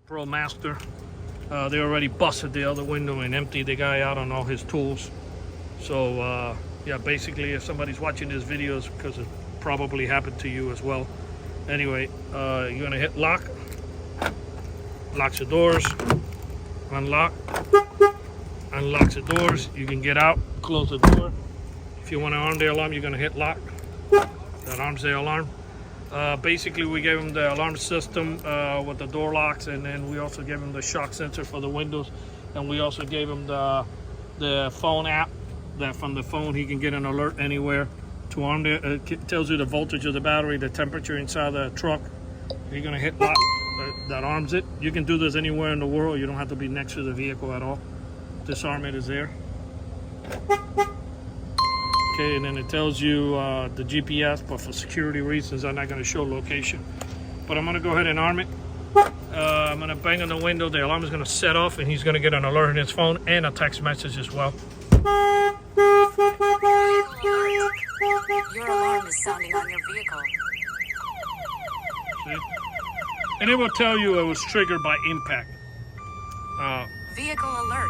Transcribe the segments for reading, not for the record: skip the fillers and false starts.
Pro Master. They already busted the other window and emptied the guy out on all his tools. So yeah, basically if somebody's watching this video, it's because it probably happened to you as well. Anyway, you're gonna hit lock, locks the doors, unlock, unlocks the doors. You can get out, close the door. If you want to arm the alarm, you're gonna hit lock. That arms the alarm. Basically, we gave him the alarm system with the door locks, and then we also gave him the shock sensor for the windows, and we also gave him the phone app that from the phone he can get an alert anywhere to arm the. It tells you the voltage of the battery, the temperature inside the truck. You're gonna hit lock. That arms it. You can do this anywhere in the world. You don't have to be next to the vehicle at all. Disarm it is there. Okay, and then it tells you the GPS, but for security reasons, I'm not going to show location. But I'm going to go ahead and arm it. I'm going to bang on the window. The alarm is going to set off, and he's going to get an alert in his phone and a text message as well. Your alarm is sounding on your vehicle. See? And it will tell you it was triggered by impact. Vehicle alert.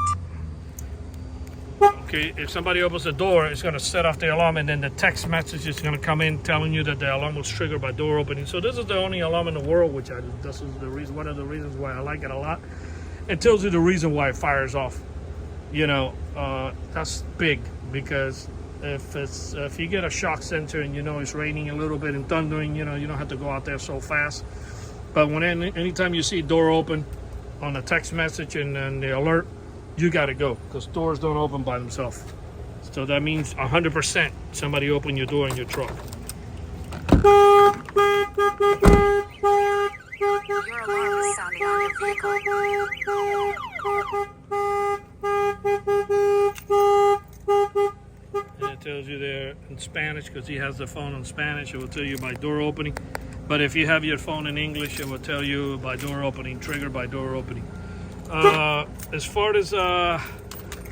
Okay, if somebody opens the door, it's going to set off the alarm, and then the text message is going to come in telling you that the alarm was triggered by door opening. So this is the only alarm in the world, which this is the reason, one of the reasons why I like it a lot. It tells you the reason why it fires off. You know, that's big, because if you get a shock sensor and you know it's raining a little bit and thundering, you know, you don't have to go out there so fast. But when anytime you see door open on a text message and then the alert, you got to go, because doors don't open by themselves. So that means 100% somebody opened your door in your truck. Your alarm is sounding on your vehicle. And it tells you there in Spanish, because he has the phone in Spanish. It will tell you by door opening. But if you have your phone in English, it will tell you by door opening, triggered by door opening. As far as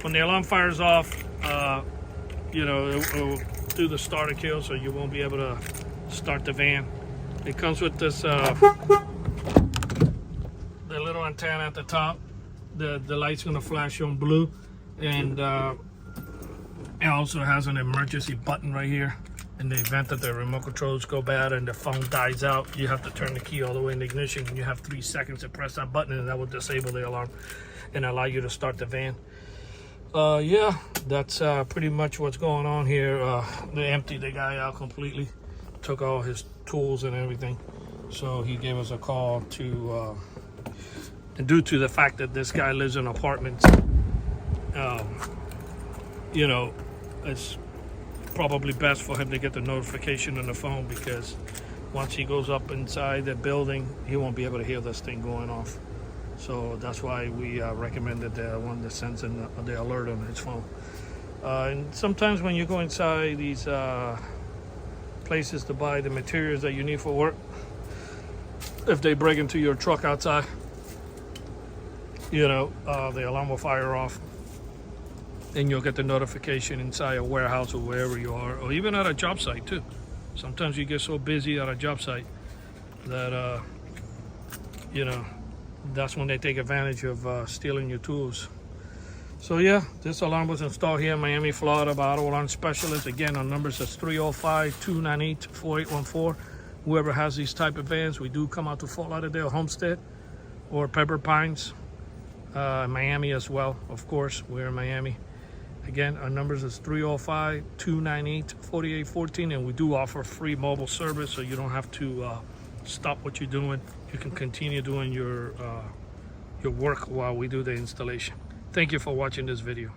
when the alarm fires off, you know, it will do the starter kill, so you won't be able to start the van. It comes with this the little antenna at the top. The light's gonna flash on blue, and it also has an emergency button right here. In the event that the remote controls go bad and the phone dies out, you have to turn the key all the way in the ignition, and you have 3 seconds to press that button, and that will disable the alarm and allow you to start the van. Yeah, that's pretty much what's going on here. They emptied the guy out completely, took all his tools and everything. So he gave us a call to, and due to the fact that this guy lives in apartments, you know, it's probably best for him to get the notification on the phone, because once he goes up inside the building, he won't be able to hear this thing going off. So that's why we recommended the one that sends in the alert on his phone. And sometimes when you go inside these places to buy the materials that you need for work, if they break into your truck outside, you know, the alarm will fire off, and you'll get the notification inside a warehouse or wherever you are, or even at a job site too. Sometimes you get so busy at a job site that you know, that's when they take advantage of stealing your tools. So yeah, this alarm was installed here in Miami, Florida by Auto Alarm Specialist. Again, our numbers is 305-298-4814. Whoever has these type of vans, we do come out to Fort Lauderdale, Homestead, or Pepper Pines, Miami as well. Of course, we're in Miami. Again, our numbers is 305-298-4814, and we do offer free mobile service, so you don't have to stop what you're doing. You can continue doing your work while we do the installation. Thank you for watching this video.